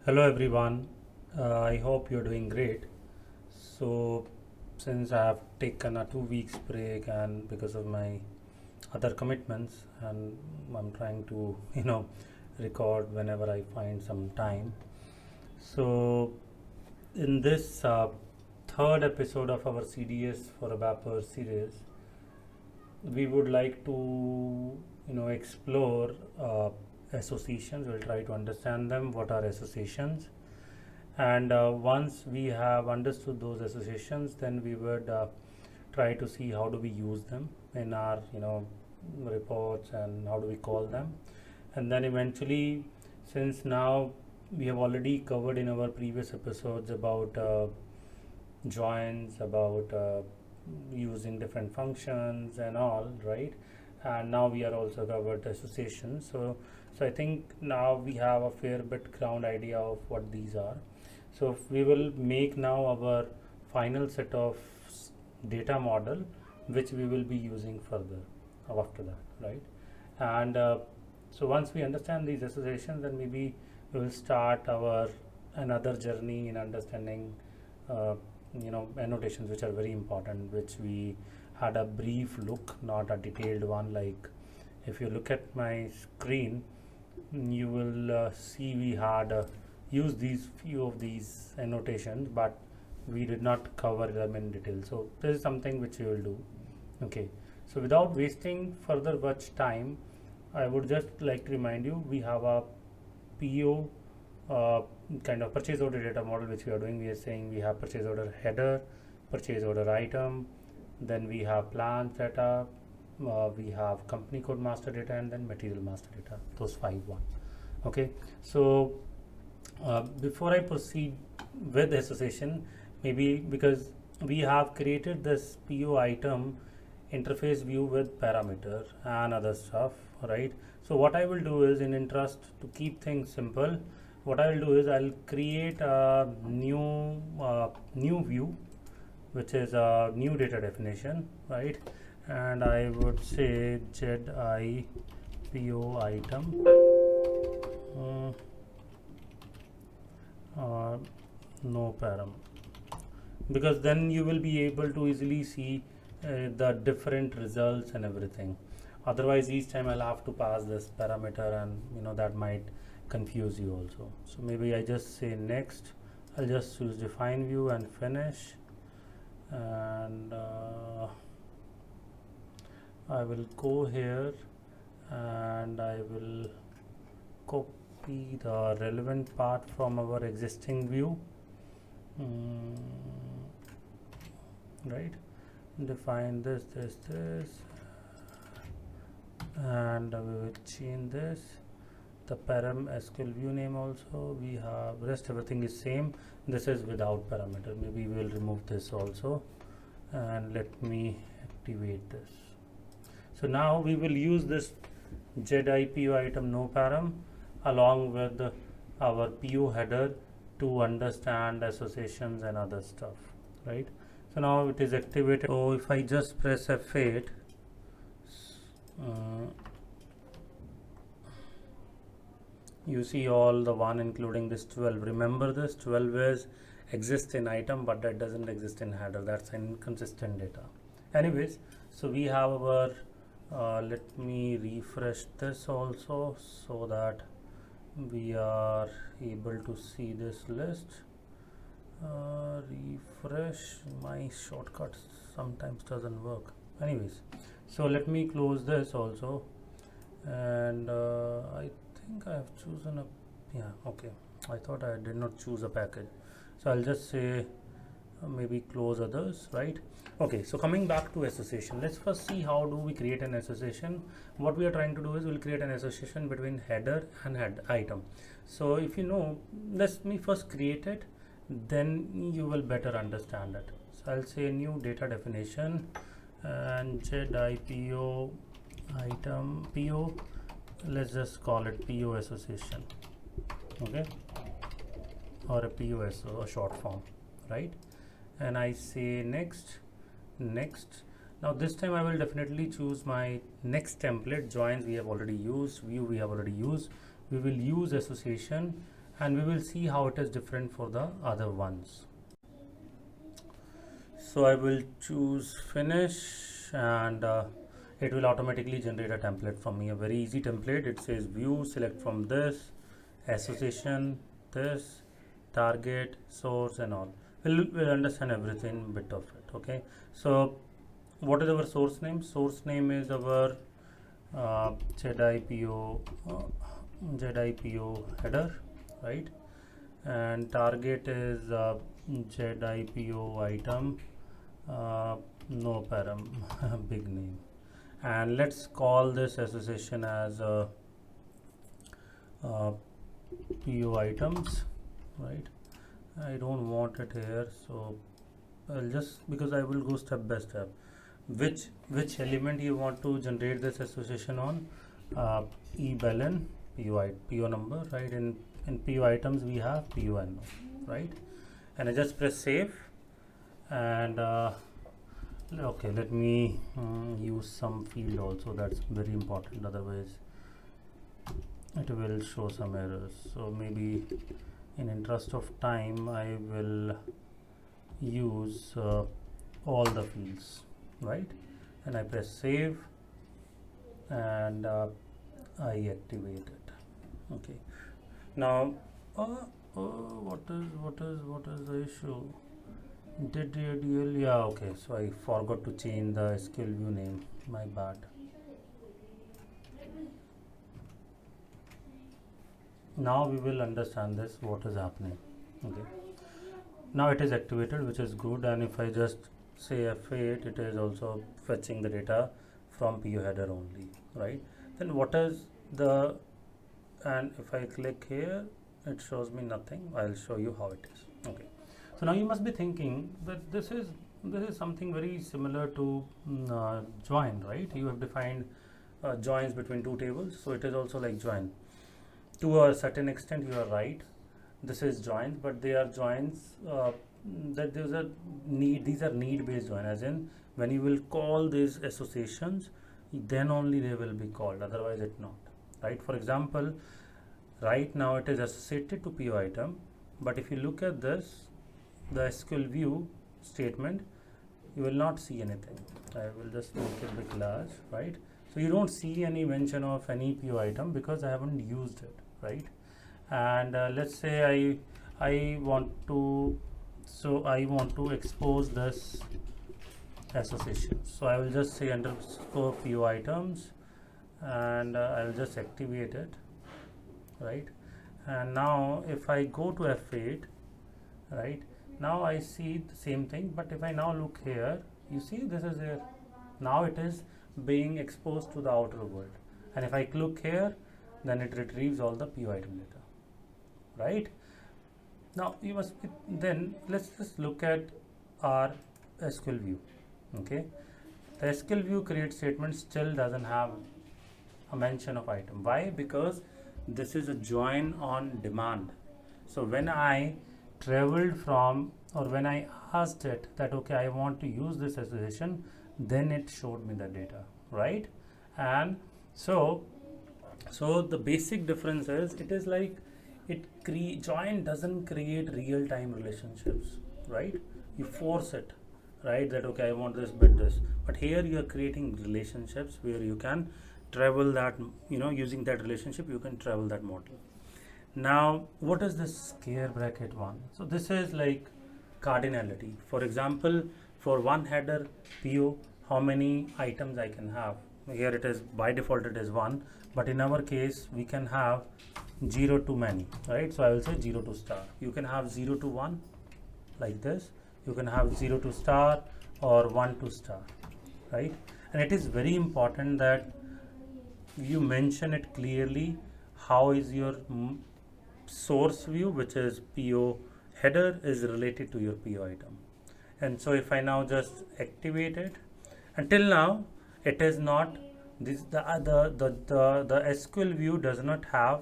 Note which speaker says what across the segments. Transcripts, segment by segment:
Speaker 1: Hello everyone, I hope you're doing great. So, since I have taken a 2 weeks break and because of my other commitments, and I'm trying to, record whenever I find some time. So, in this third episode of our CDS for a Vapor series, we would like to, explore associations. We'll try to understand them. What are associations? And once we have understood those associations, then we would try to see how do we use them in our reports and how do we call them. And then eventually, since now we have already covered in our previous episodes about joins, about using different functions and all, right? And now we are also covered associations. So I think now we have a fair bit ground idea of what these are. So we will make now our final set of data model, which we will be using further after that, right? And so once we understand these associations, then maybe we will start our another journey in understanding, uh, annotations, which are very important, which we had a brief look, not a detailed one. Like if you look at my screen, you will see we had used these few of these annotations, but we did not cover them in detail. So this is something which we will do. Okay, so without wasting further much time, I would just like to remind you we have a PO kind of purchase order data model which we are doing. We are saying we have purchase order header, purchase order item, then we have plans data, we have company code master data, and then material master data. Those one. Okay, so before I proceed with association, maybe because we have created this PO item interface view with parameter and other stuff, right? So what I will do is, in interest to keep things simple, what I will do is I'll create a new view, which is a new data definition, right? And I would say ZI PO item. No param, because then you will be able to easily see the different results and everything. Otherwise each time I'll have to pass this parameter, and that might confuse you also. So maybe I just say next. I'll just choose define view and finish, and I will go here and I will copy the relevant part from our existing view. Right, define this, and we will change this, the param SQL view name also. We have rest everything is same. This is without parameter. Maybe we will remove this also, and let me activate this. So now we will use this ZIPO item no param along with our PO header to understand associations and other stuff, right? So now it is activated. So if I just press F8, you see all the one including this 12. Remember, this 12 is exists in item, but that doesn't exist in header. That's inconsistent data. Anyways, so we have our let me refresh this also so that we are able to see this list. Refresh. My shortcut sometimes doesn't work. Anyways, so let me close this also, and I think I have chosen a, yeah, okay, I thought I did not choose a package, so I'll just say maybe close others, right? Okay, so coming back to association, let's first see how do we create an association. What we are trying to do is we'll create an association between header and head item. So if you know, let me first create it, then you will better understand it. So I'll say new data definition and ZIPO item PO. Let's just call it PO association, okay, or a POSO, a short form, right? And I say next. Now this time I will definitely choose my next template. Joins we have already used, view we have already used. We will use association, and we will see how it is different for the other ones. So I will choose finish, and it will automatically generate a template from me, a very easy template. It says view, select from this, association, this, target, source, and all. We'll understand everything bit of it. Okay, so what is our source name? Source name is our ZIPO header, right? And target is ZIPO item, no param, big name. And let's call this association as PO items, right? I don't want it here, so I'll just, because I will go step by step. Which element you want to generate this association on? eBalance PO number, right? In PO items we have PON, right? And I just press save, and okay, let me use some field also, that's very important, otherwise it will show some errors. So maybe in interest of time I will use all the fields, right? And I press save, and I activate it. Okay, now what is the issue? Did DL? Yeah, okay, so I forgot to change the SQL view name, my bad. Now we will understand this, what is happening. Okay, now it is activated, which is good. And if I just say F8, it is also fetching the data from PO header only, right? Then what is the, and if I click here, it shows me nothing. I'll show you how it is. Okay, so now you must be thinking that this is something very similar to join, right? You have defined joins between two tables, so it is also like join. To a certain extent, you are right. This is joins, but they are joins that these are need-based join, as in when you will call these associations, then only they will be called, otherwise it not, right? For example, right now it is associated to PO item, but if you look at this, the SQL view statement, you will not see anything. I will just make it bit large, right? So you don't see any mention of any PO item because I haven't used it, right? And let's say I want to expose this association, so I will just say underscore PO items, and I will just activate it, right? And now if I go to F8, right, now I see the same thing, but if I now look here, you see this is there. Now it is being exposed to the outer world, and if I click here, then it retrieves all the PO item data, right? Now you must be, then let's just look at our SQL view. Okay, the SQL view create statement still doesn't have a mention of item. Why? Because this is a join on demand. So when I traveled from, or when I asked it that okay, I want to use this association, then it showed me the data, right? And so the basic difference is, it is like join doesn't create real-time relationships, right? You force it, right? That okay, I want this bit this, but here you are creating relationships where you can travel that, using that relationship you can travel that model. Now what is this square bracket one? So this is like cardinality. For example, for one header PO, how many items I can have? Here it is, by default it is 1, but in our case we can have 0 to many, right? So I will say 0 to star. You can have 0 to 1 like this, you can have 0 to star or 1 to star, right? And it is very important that you mention it clearly. How is your source view, which is PO header, is related to your PO item? And so if I now just activate it, until now it is not this, the SQL view does not have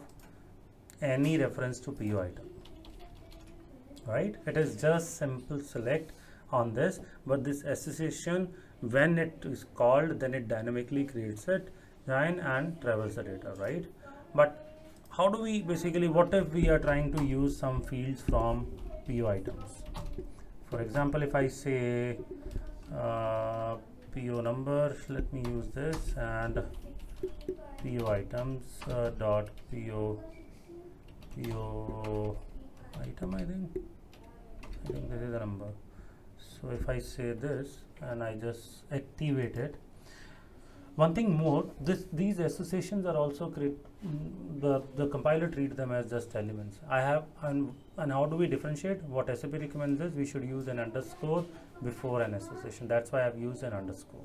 Speaker 1: any reference to PO item, right? It is just simple select on this, but this association, when it is called, then it dynamically creates it, join and travels the data, right? But how do we basically, what if we are trying to use some fields from PO items? For example, if I say PO number, let me use this, and PO items dot PO item, I think this is the number. So if I say this and I just activate it, one thing more, these associations are also the compiler treat them as just elements. I have and how do we differentiate? What SAP recommends is we should use an underscore before an association. That's why I've used an underscore.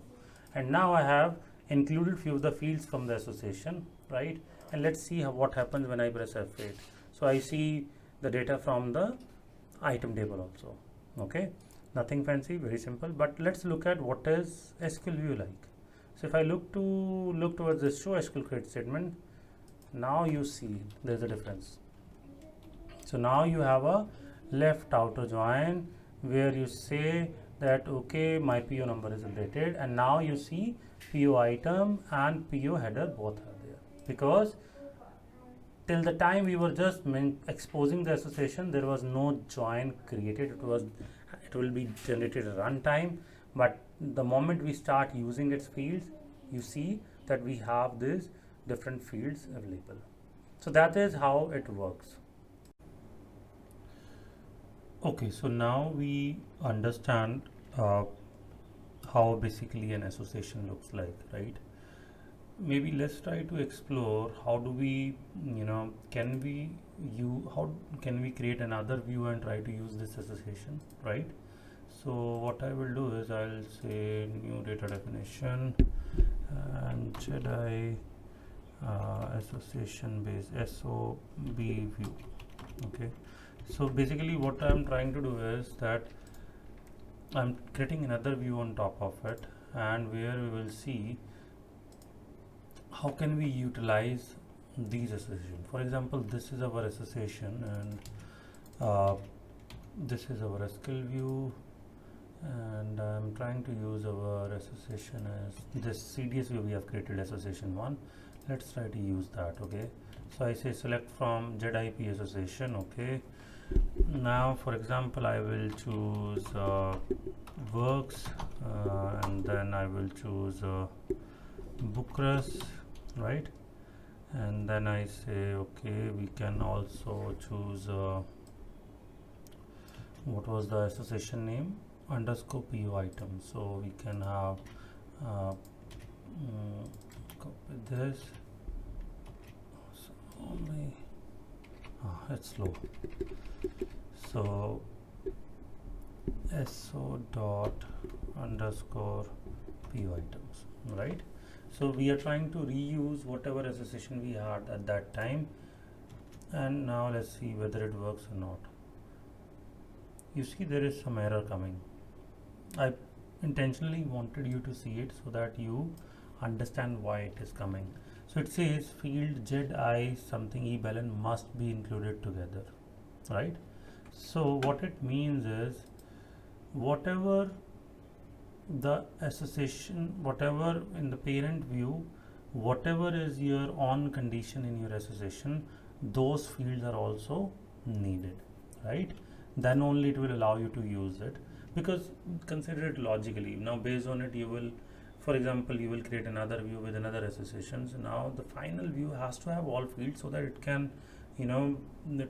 Speaker 1: And now I have included few of the fields from the association, right? And let's see what happens when I press F8. So I see the data from the item table also. Okay, nothing fancy, very simple. But let's look at what is SQL view like. So if I look towards this show SQL create statement, now you see there's a difference. So now you have a left outer join where you say that okay, my PO number is updated, and now you see PO item and PO header both are there, because till the time we were just exposing the association, there was no join created. It will be generated at runtime, but the moment we start using its fields, you see that we have these different fields available. So that is how it works. Okay, so now we understand how basically an association looks like, right? Maybe let's try to explore how do we, how can we create another view and try to use this association, right? So what I will do is I'll say new data definition and JEDI association based SOB view. Okay, so basically what I'm trying to do is that I'm creating another view on top of it, and where we will see how can we utilize these associations. For example, this is our association, and this is our SQL view, and I'm trying to use our association as this CDS view we have created, association 1. Let's try to use that. Okay, so I say select from ZIP association. Okay, now for example I will choose works, and then I will choose Bookres, right? And then I say okay, we can also choose what was the association name, underscore PO item. So we can have copy this. So it's slow. So so dot underscore PO items, right? So we are trying to reuse whatever association we had at that time, and now let's see whether it works or not. You see there is some error coming. I intentionally wanted you to see it so that you understand why it is coming. So it says field ZI something eBalance must be included together, right? So what it means is whatever the association, whatever in the parent view, whatever is your on condition in your association, those fields are also needed, right? Then only it will allow you to use it, because consider it logically. Now based on it you will, for example, you will create another view with another associations. Now the final view has to have all fields so that it can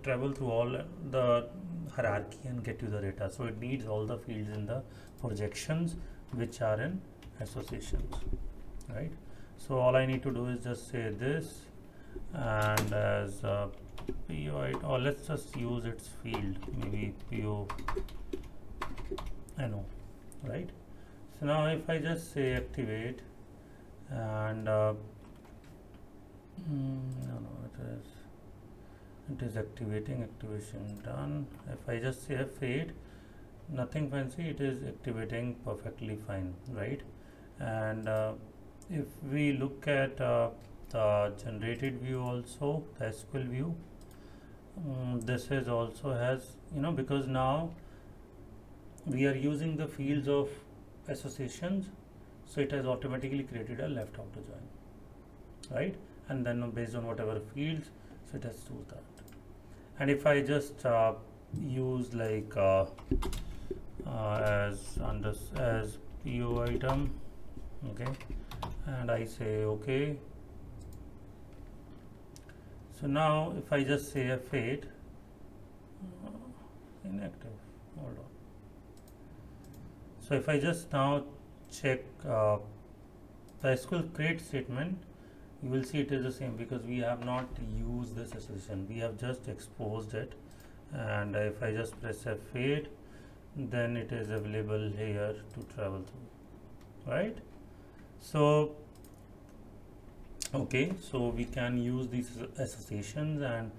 Speaker 1: travel through all the hierarchy and get you the data. So it needs all the fields in the projections which are in associations, right? So all I need to do is just say this, and as PO, or let's just use its field, maybe PO NO, right? So now if I just say activate, and no, it is activating, activation done. If I just say F8, nothing fancy, it is activating perfectly fine, right? And if we look at the generated view also, the SQL view, this is also has, because now we are using the fields of associations, so it has automatically created a left outer join, right? And then based on whatever fields, So let's do that. And if I just use like as PO item, okay, and I say okay. So now if I just say F8, inactive, hold on. So if I just now check the SQL create statement, you will see it is the same because we have not used this association, we have just exposed it. And if I just press F8, then it is available here to travel through, right? So okay, so we can use these associations, and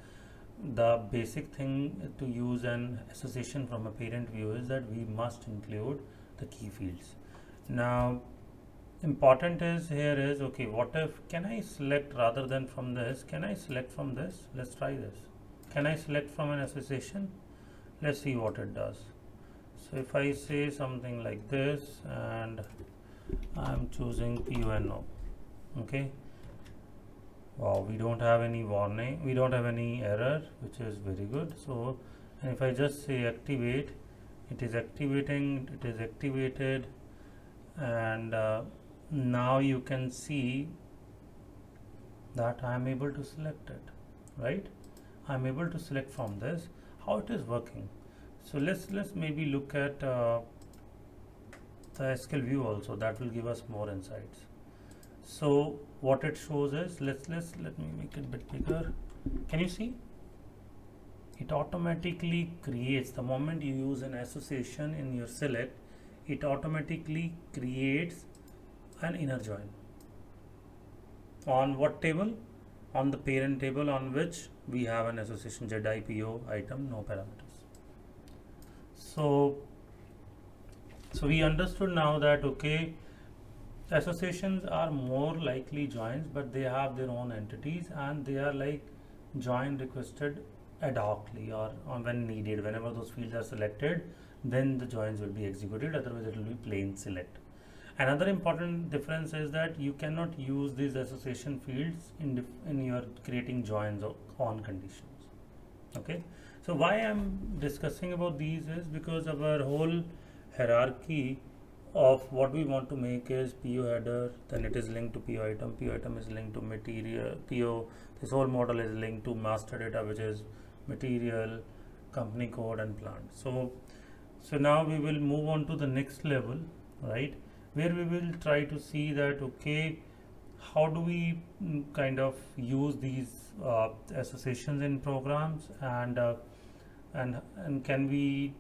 Speaker 1: the basic thing to use an association from a parent view is that we must include the key fields. Now important is here is, okay, what if, can I select rather than from this, can I select from this? Let's try this. Can I select from an association? Let's see what it does. So if I say something like this and I'm choosing PONO, okay, wow, we don't have any warning, we don't have any error, which is very good. So, and if I just say activate, it is activating, it is activated, and now you can see that I am able to select it, right? I am able to select from this, how it is working. So let's maybe look at the SQL view also, that will give us more insights. So what it shows is, let me make it a bit bigger. Can you see? It automatically creates, the moment you use an association in your select, it automatically creates an inner join. On what table? On the parent table on which we have an association ZIPO item, no parameters. So we understood now that, okay, associations are more likely joins, but they have their own entities and they are like join requested ad hocly or when needed. Whenever those fields are selected, then the joins will be executed, otherwise it will be plain select. Another important difference is that you cannot use these association fields in your creating joins on conditions. Okay, so why I'm discussing about these is because our whole hierarchy of what we want to make is PO header, then it is linked to PO item is linked to material, PO, this whole model is linked to master data, which is material, company code and plant. So now we will move on to the next level, right, where we will try to see that, okay, how do we kind of use these associations in programs, and can we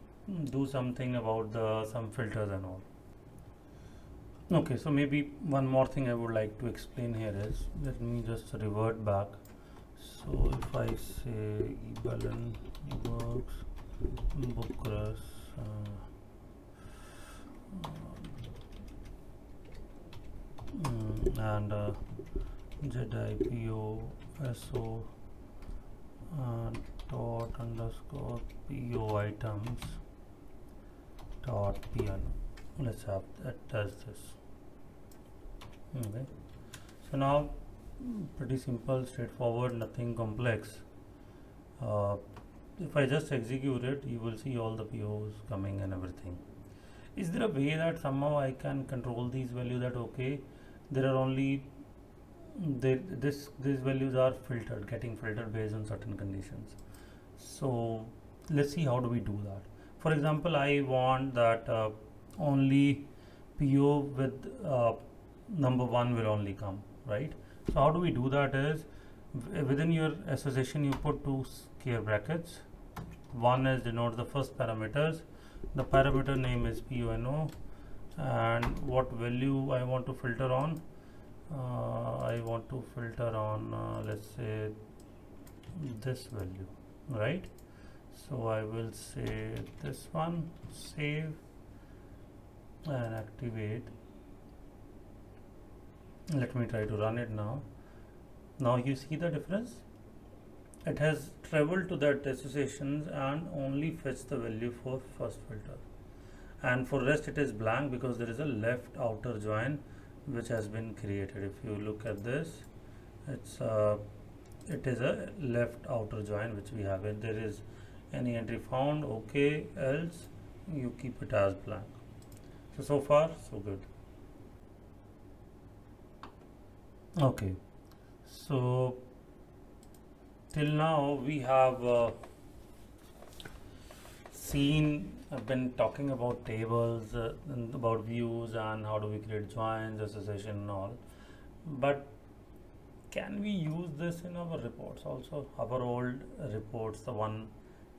Speaker 1: do something about some filters and all. Okay, so maybe one more thing I would like to explain here is, let me just revert back. So if I say eBalance works, Bookrush, and ZIPO SO dot underscore PO items dot PN. Let's have that does this. Okay, so now pretty simple, straightforward, nothing complex. If I just execute it, you will see all the POs coming and everything. Is there a way that somehow I can control these values, that okay, there are only these values are getting filtered based on certain conditions? So let's see how do we do that. For example, I want that only PO with number 1 will only come, right? So how do we do that is, within your association you put two square brackets. One is denote the first parameters, the parameter name is PONO, and what value I want to filter on. I want to filter on let's say this value, right? So I will say this one, save and activate. Let me try to run it now. Now you see the difference. It has traveled to that associations and only fetched the value for first filter, and for rest it is blank because there is a left outer join which has been created. If you look at this, it's it is a left outer join which we have. If there is any entry found, okay, else you keep it as blank. So far so good. Okay, so till now we have I've been talking about tables, and about views, and how do we create joins, association, and all. But can we use this in our reports also? Our old reports, the one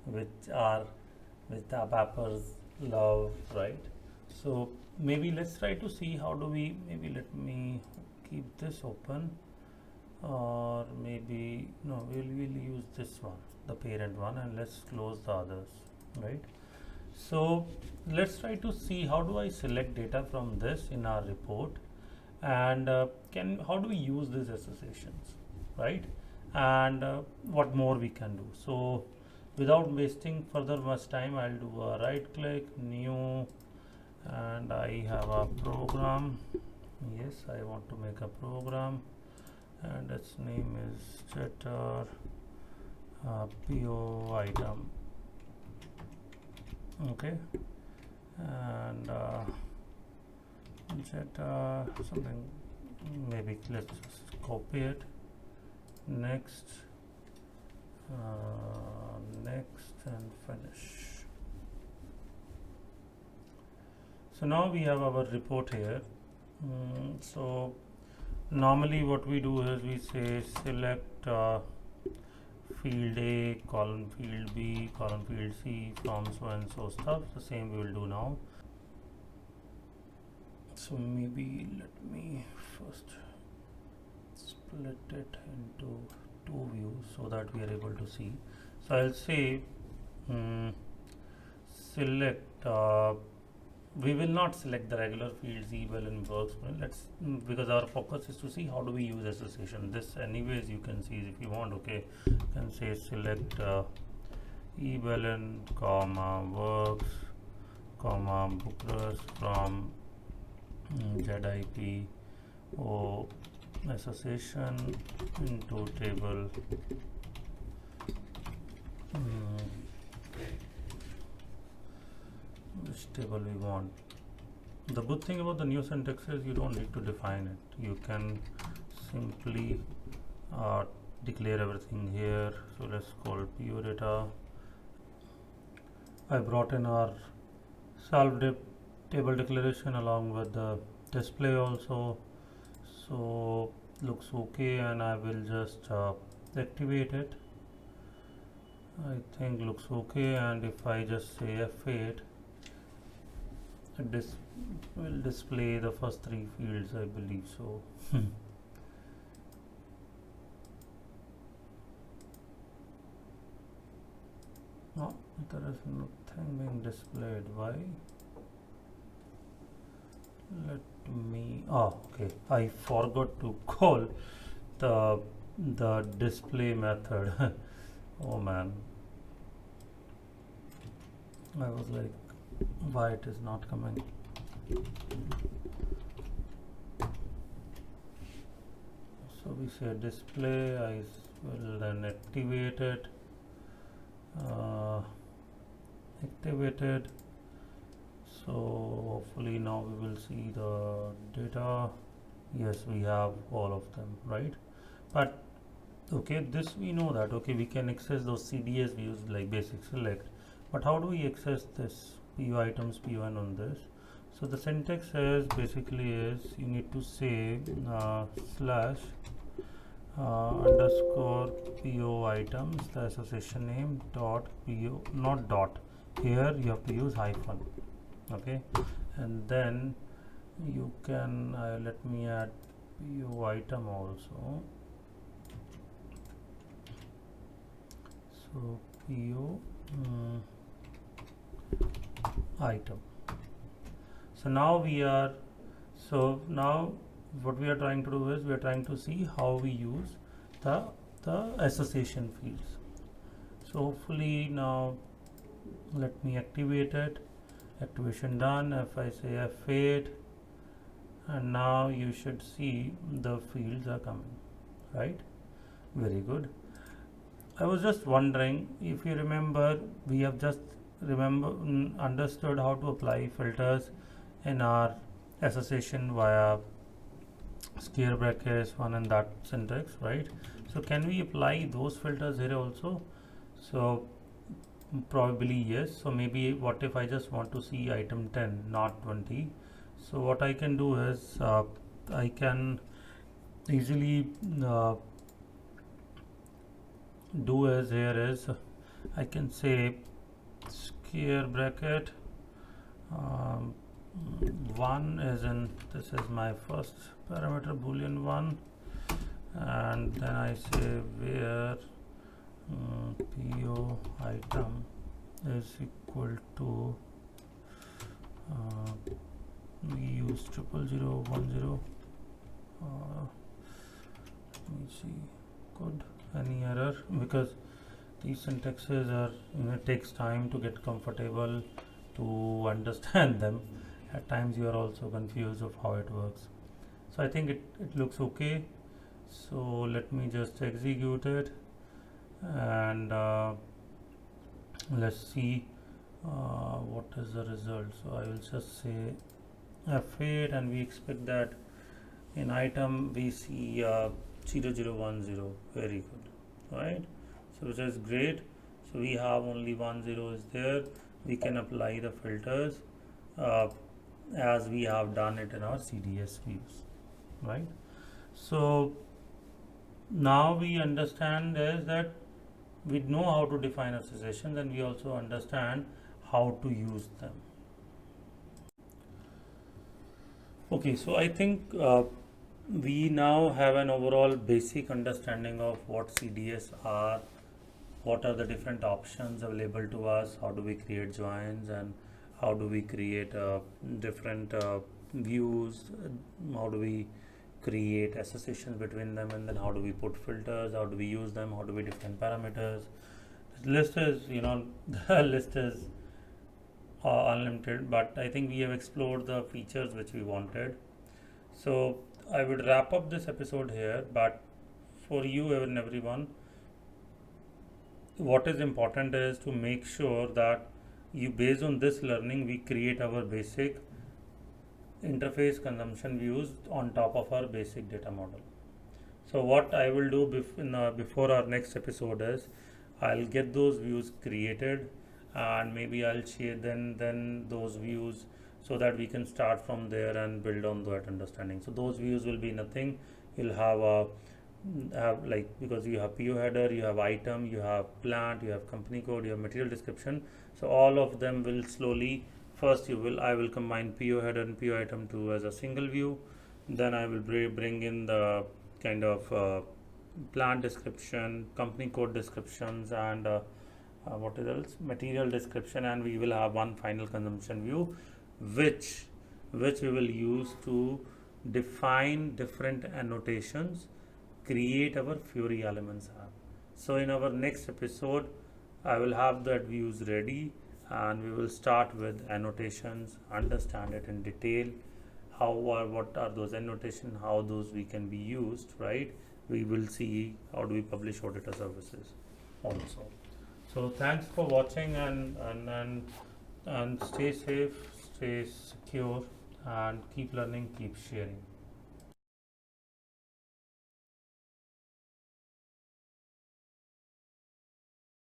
Speaker 1: which are which the ABAPers love, right? So maybe let's try to see how do we. Maybe let me keep this open, or maybe no. We'll use this one, the parent one, and let's close the others, right? So let's try to see how do I select data from this in our report, and can how do we use these associations, right? And what more we can do. So without wasting further much time, I'll do a right click, new, and I have a program. Yes, I want to make a program, and its name is getter PO item. Okay, and getter something, maybe let's just copy it, next, next, and finish. So now we have our report here. So normally what we do is we say select field A, column field B, column field C from so and so stuff. The same we will do now. So maybe let me first split it into two views so that we are able to see. So I'll say select, we will not select the regular fields eval and workspace. Let's because our focus is to see how do we use association. This anyways you can see if you want. Okay, you can say select eval comma works comma bookers from ZIP O association into table which table we want. The good thing about the new syntax is you don't need to define it. You can simply declare everything here. So let's call PO data. I brought in our self table declaration along with the display also. So looks okay, and I will just activate it. I think looks okay, and if I just say F8, this will display the first three fields, I believe so. No, there is nothing being displayed. Why? Let me, okay, I forgot to call the display method. Oh man, I was like, why it is not coming. So we say display, I will then activate it, activated. So hopefully now we will see the data. Yes, we have all of them, right? But okay, this we know that okay, we can access those CDS views like basic select, but how do we access this PO items PON on this? So the syntax is basically is you need to say slash underscore PO items, the association name dot PO, not dot, here you have to use hyphen. Okay, and then you can let me add PO item also. So PO item. So now we are, so now what we are trying to do is we are trying to see how we use the association fields. So hopefully now let me activate it. Activation done. If I say F8, and now you should see the fields are coming, right? Very good. I was just wondering if you remember, we have just understood how to apply filters in our association via square brackets, one and that syntax, right? So can we apply those filters here also? So probably yes. So maybe what if I just want to see item 10, not 20? So what I can do is I can easily do as here is I can say square bracket, um, 1 is in, this is my first parameter boolean 1, and then I say where PO item is equal to we use 00010. Let me see, good, any error, because these syntaxes are, it takes time to get comfortable to understand them. At times you are also confused of how it works. So I think it looks okay. So let me just execute it, and let's see what is the result. So I will just say F8, and we expect that in item we see 0010. Very good, right? So which is great. So we have only 10 is there. We can apply the filters as we have done it in our CDS views, right? So now we understand is that we know how to define associations, and we also understand how to use them. Okay, so I think we now have an overall basic understanding of what CDS are, what are the different options available to us, how do we create joins, and how do we create different views, how do we create associations between them, and then how do we put filters, how do we use them, how do we define parameters. The list is, the list is unlimited, but I think we have explored the features which we wanted. So I would wrap up this episode here, but for you and everyone, what is important is to make sure that you, based on this learning, we create our basic interface consumption views on top of our basic data model. So what I will do before our next episode is I'll get those views created, and maybe I'll share then those views, so that we can start from there and build on that understanding. So those views will be nothing. You'll have like, because you have PO header, you have item, you have plant, you have company code, you have material description. So all of them will slowly, first I will combine PO header and PO item to as a single view. Then I will bring in the kind of plant description, company code descriptions, and what else, material description, and we will have one final consumption view, which we will use to define different annotations, create our Fiori Elements app. So in our next episode, I will have that views ready, and we will start with annotations, understand it in detail, what are those annotations, how those we can be used, right? We will see how do we publish auditor services also. So thanks for watching, and stay safe, stay secure, and keep learning, keep sharing.